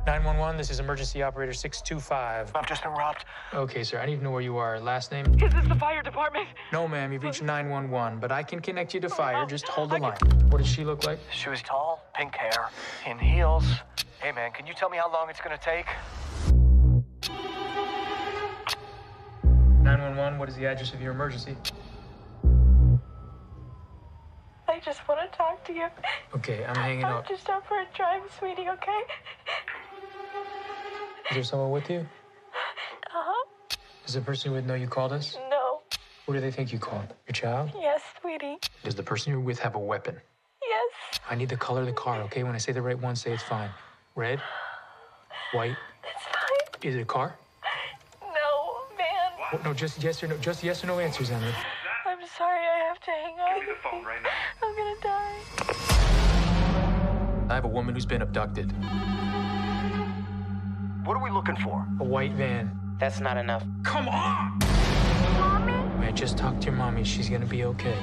911, this is emergency operator 625. I'm just interrupt. Okay, sir, I need to know where you are. Last name? Is this the fire department? No, ma'am, you've reached 911, but I can connect you to fire. Just hold the line. What does she look like? She was tall, pink hair, in heels. Hey, man, can you tell me how long it's gonna take? 911, what is the address of your emergency? I just want to talk to you. Okay, I'm hanging up. I'm just out for a drive, sweetie, okay? Is there someone with you? Uh-huh. Does the person you're with know you called us? No. Who do they think you called? Your child? Yes, sweetie. Does the person you're with have a weapon? Yes. I need the color of the car, okay? When I say the right one, say it's fine. Red? White? It's fine. Is it a car? No, man. Oh, no, just yes or no. Just yes or no answers, Emily. I'm sorry, I have to hang up. Give me the phone right now. I'm gonna die. I have a woman who's been abducted. What are we looking for? A white van. That's not enough. Come on! Mommy? I just talked to your mommy. She's gonna be okay.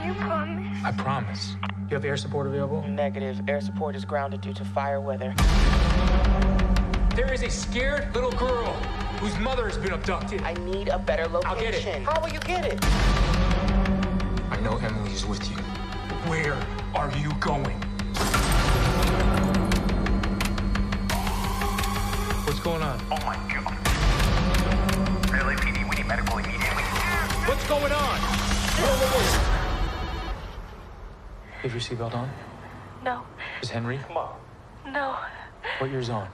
You promise? I promise. You have air support available? Negative. Air support is grounded due to fire weather. There is a scared little girl whose mother has been abducted. I need a better location. I'll get it. How will you get it? I know Emily is with you. Where are you going? What's going on? Oh, my God. Really, PD, we need medical immediately. What's going on? Whoa. Have your seatbelt on? No. Is Henry? Come on. No. Put yours on.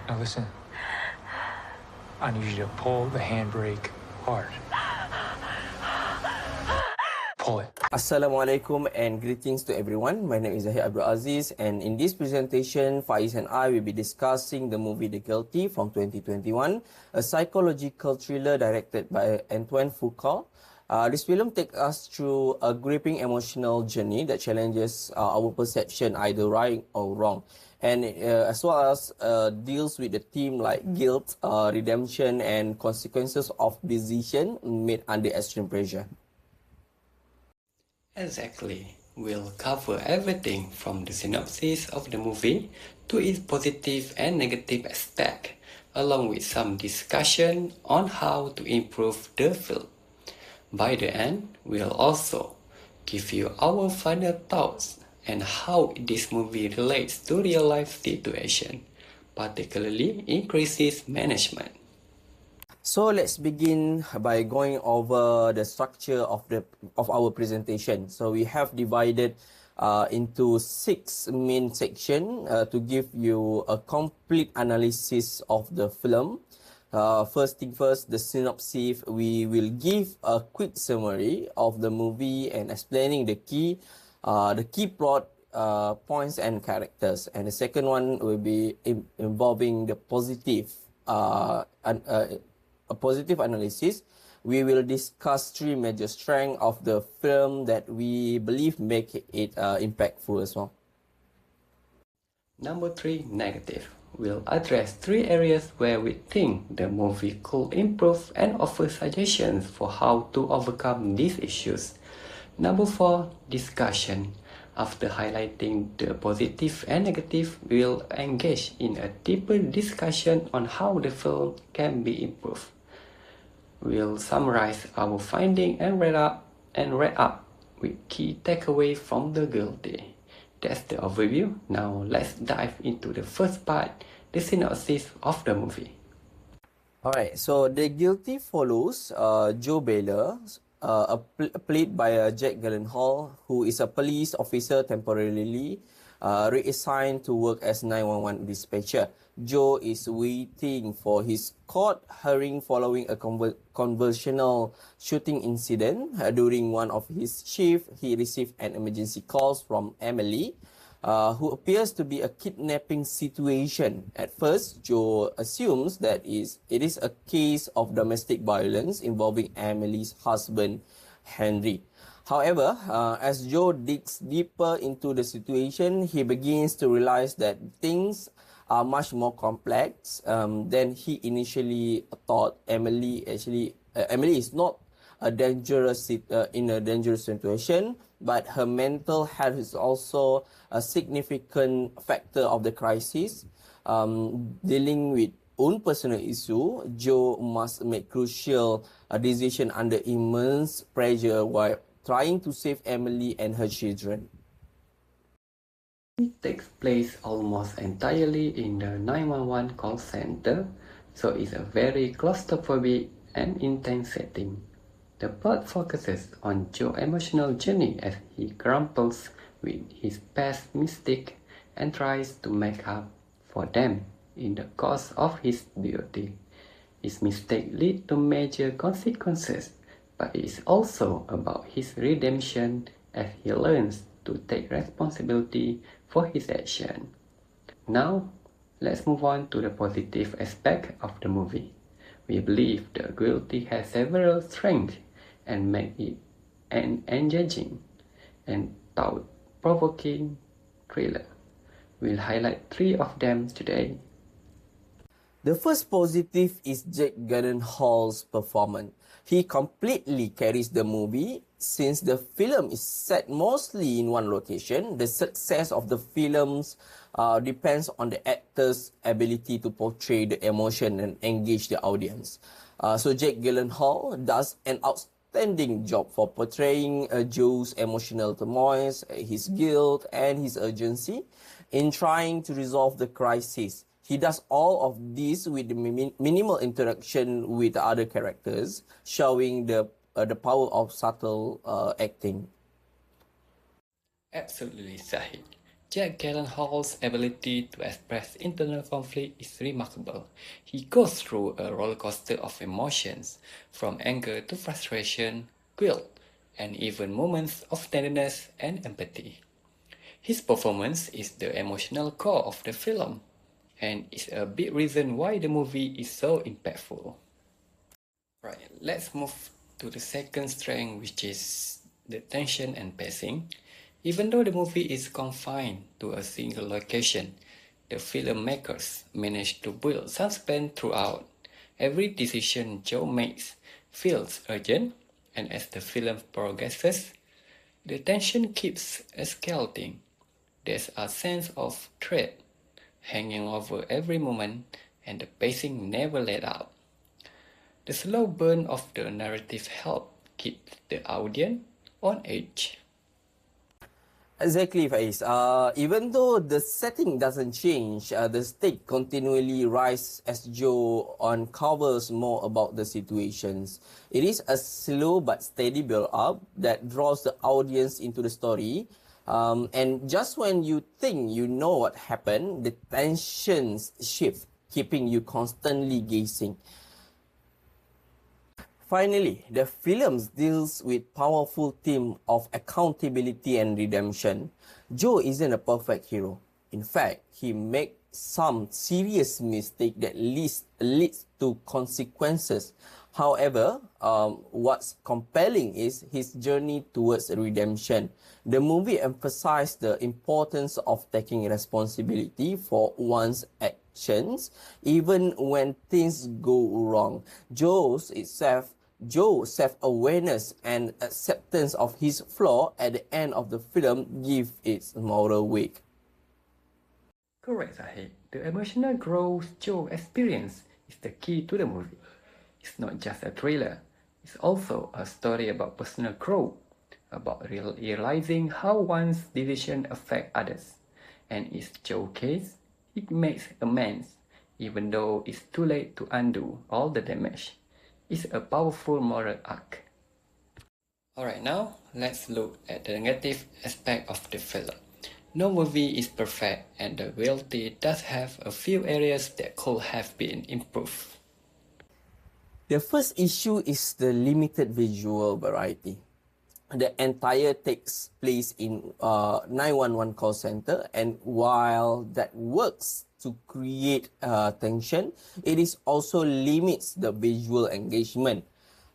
Now listen. I need you to pull the handbrake hard. Pull it. Assalamualaikum and greetings to everyone. My name is AZIZ, and in this presentation, FAIZ and I will be discussing the movie The Guilty from 2021, a psychological thriller directed by Antoine Fuqua. This film takes us through a gripping emotional journey that challenges our perception, either right or wrong, and as well as deals with the theme like guilt, redemption, and consequences of decision made under extreme pressure. Exactly. We'll cover everything from the synopsis of the movie to its positive and negative aspect, along with some discussion on how to improve the film. By the end, we'll also give you our final thoughts and how this movie relates to real-life situation, particularly in crisis management. So let's begin by going over the structure of our presentation. So we have divided into 6 main sections to give you a complete analysis of the film. First thing first, the synopsis. We will give a quick summary of the movie and explaining the key plot points and characters. And the second one will be involving the a positive analysis. We will discuss 3 major strengths of the film that we believe make it impactful as well. Number 3, negative. We'll address 3 areas where we think the movie could improve and offer suggestions for how to overcome these issues. Number 4, discussion. After highlighting the positive and negative, we'll engage in a deeper discussion on how the film can be improved. We'll summarize our findings and wrap up with key takeaways from The Guilty. That's the overview. Now let's dive into the first part, the synopsis of the movie. Alright, so The Guilty follows Joe Baylor, played by Jack Gyllenhaal, who is a police officer temporarily reassigned to work as 911 dispatcher. Joe is waiting for his court hearing following a conventional shooting incident. During one of his shifts, he received an emergency call from Emily, who appears to be a kidnapping situation. At first, Joe assumes that it is a case of domestic violence involving Emily's husband, Henry. However, as Joe digs deeper into the situation, he begins to realize that things are much more complex than he initially thought. Emily is not in a dangerous situation, but her mental health is also a significant factor of the crisis. Dealing with own personal issue, Jo must make crucial decision under immense pressure while trying to save Emily and her children. It takes place almost entirely in the 911 call center, so it's a very claustrophobic and intense setting. The plot focuses on Joe's emotional journey as he grapples with his past mistakes and tries to make up for them in the course of his duty. His mistakes lead to major consequences, but it is also about his redemption as he learns to take responsibility for his action. Now, let's move on to the positive aspect of the movie. We believe the guilty has several strengths and make it an engaging and thought-provoking thriller. We'll highlight 3 of them today. The first positive is Jake Gyllenhaal's performance. He completely carries the movie. Since the film is set mostly in one location, the success of the films depends on the actor's ability to portray the emotion and engage the audience. So Jake Gyllenhaal does an outstanding job for portraying Joe's emotional turmoil, his guilt, and his urgency in trying to resolve the crisis. He does all of this with minimal interaction with other characters, showing the power of subtle acting. Absolutely, Zahid. Jack Gyllenhaal's ability to express internal conflict is remarkable. He goes through a roller coaster of emotions, from anger to frustration, guilt, and even moments of tenderness and empathy. His performance is the emotional core of the film, and is a big reason why the movie is so impactful. Right, let's move to the second strength, which is the tension and pacing. Even though the movie is confined to a single location, the filmmakers managed to build suspense throughout. Every decision Joe makes feels urgent, and as the film progresses, the tension keeps escalating. There's a sense of dread hanging over every moment, and the pacing never let up. The slow burn of the narrative helps keep the audience on edge. Exactly, Faiz. Even though the setting doesn't change, the stake continually rise as Joe uncovers more about the situations. It is a slow but steady build-up that draws the audience into the story. And just when you think you know what happened, the tensions shift, keeping you constantly gazing. Finally, the film deals with powerful theme of accountability and redemption. Joe isn't a perfect hero. In fact, he makes some serious mistake that leads to consequences. However, what's compelling is his journey towards redemption. The movie emphasized the importance of taking responsibility for one's actions, even when things go wrong. Joe's self-awareness and acceptance of his flaw at the end of the film give its moral weight. Correct, Zahid. The emotional growth Joe experience is the key to the movie. It's not just a thriller, it's also a story about personal growth, about realizing how one's decisions affect others. And in Joe's case, it makes amends, even though it's too late to undo all the damage. It's a powerful moral arc. Alright, now let's look at the negative aspect of the film. No movie is perfect, and the guilty does have a few areas that could have been improved. The first issue is the limited visual variety. The entire takes place in 911 call center, and while that works to create tension, it is also limits the visual engagement.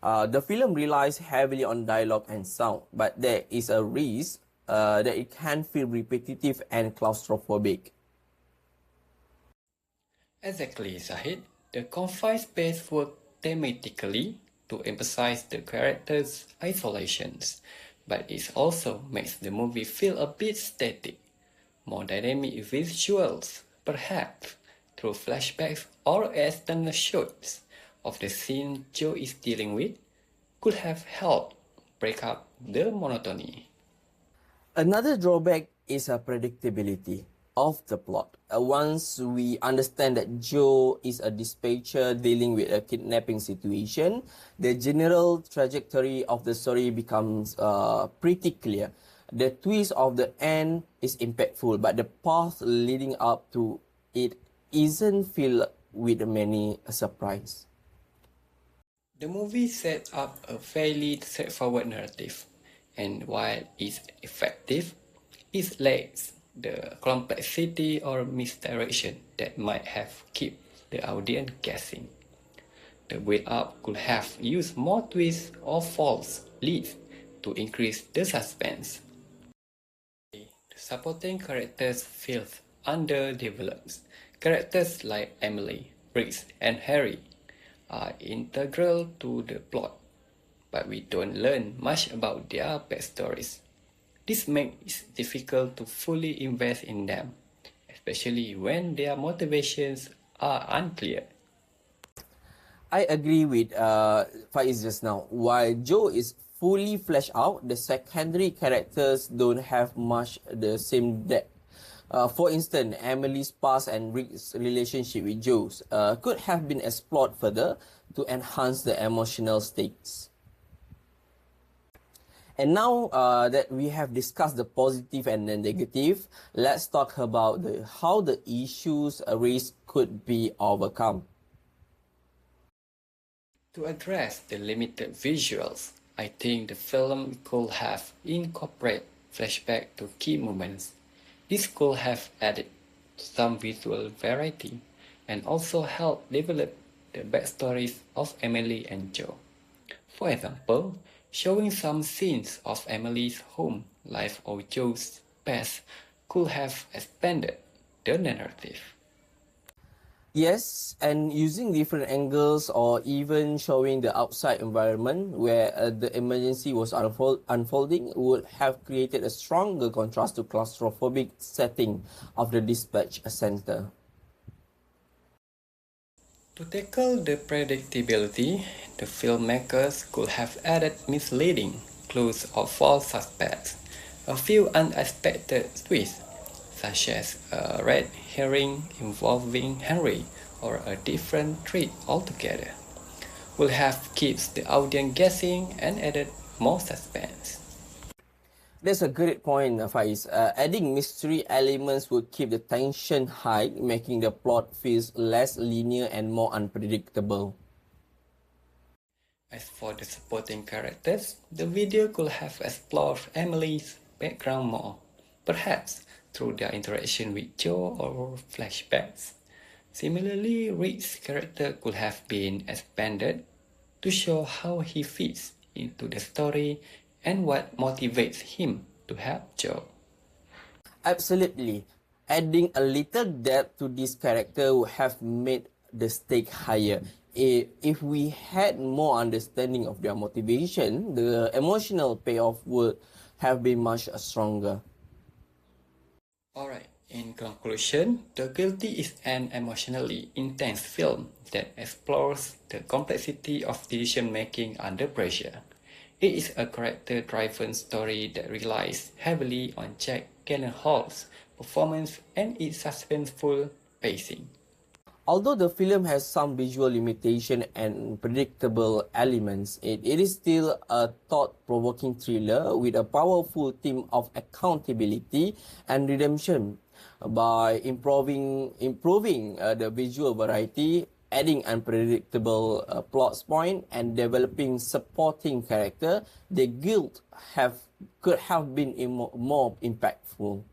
The film relies heavily on dialogue and sound, but there is a risk that it can feel repetitive and claustrophobic. Exactly, Zahid. The confined space works thematically to emphasize the characters' isolations. but it also makes the movie feel a bit static. More dynamic visuals, perhaps through flashbacks or external shots of the scene Joe is dealing with, could have helped break up the monotony. Another drawback is a predictability of the plot. Once we understand that Joe is a dispatcher dealing with a kidnapping situation, the general trajectory of the story becomes pretty clear. The twist of the end is impactful, but the path leading up to it isn't filled with many surprise. The movie sets up a fairly straightforward narrative, and while it's effective, it lacks the complexity or misdirection that might have kept the audience guessing. The build-up could have used more twists or false leads to increase the suspense. The supporting characters feel underdeveloped. Characters like Emily, Briggs, and Harry are integral to the plot, but we don't learn much about their backstories. This makes it difficult to fully invest in them, especially when their motivations are unclear. I agree with Faiz just now. While Joe is fully fleshed out, the secondary characters don't have much the same depth. For instance, Emily's past and Rick's relationship with Joe could have been explored further to enhance the emotional stakes. And now that we have discussed the positive and the negative, let's talk about how the issues raised could be overcome. To address the limited visuals, I think the film could have incorporated flashback to key moments. This could have added some visual variety and also helped develop the backstories of Emily and Joe. For example, showing some scenes of Emily's home life or Joe's past could have expanded the narrative. Yes, and using different angles or even showing the outside environment where the emergency was unfolding would have created a stronger contrast to claustrophobic setting of the dispatch center. To tackle the predictability, the filmmakers could have added misleading clues or false suspects, a few unexpected twists, such as a red herring involving Henry or a different treat altogether, will have keeps the audience guessing and added more suspense. That's a great point, Faiz. Adding mystery elements would keep the tension high, making the plot feel less linear and more unpredictable. As for the supporting characters, the video could have explored Emily's background more, perhaps through their interaction with Joe or flashbacks. Similarly, Rick's character could have been expanded to show how he fits into the story and what motivates him to help Joe. Absolutely. Adding a little depth to this character would have made the stake higher. If we had more understanding of their motivation, the emotional payoff would have been much stronger. Alright, in conclusion, The Guilty is an emotionally intense film that explores the complexity of decision-making under pressure. It is a character-driven story that relies heavily on Jack Gyllenhaal's performance and its suspenseful pacing. Although the film has some visual limitation and predictable elements, it is still a thought-provoking thriller with a powerful theme of accountability and redemption. By improving the visual variety, adding unpredictable plot point, and developing supporting character, The Guilt could have been more impactful.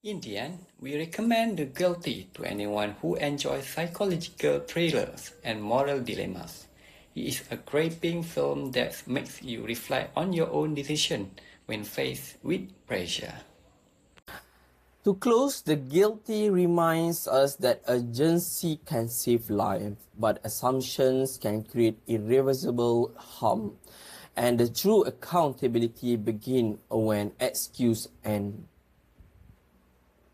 In the end, we recommend The Guilty to anyone who enjoys psychological thrillers and moral dilemmas. It is a gripping film that makes you reflect on your own decisions when faced with pressure. To close, The Guilty reminds us that urgency can save life, but assumptions can create irreversible harm. And the true accountability begins when excuse and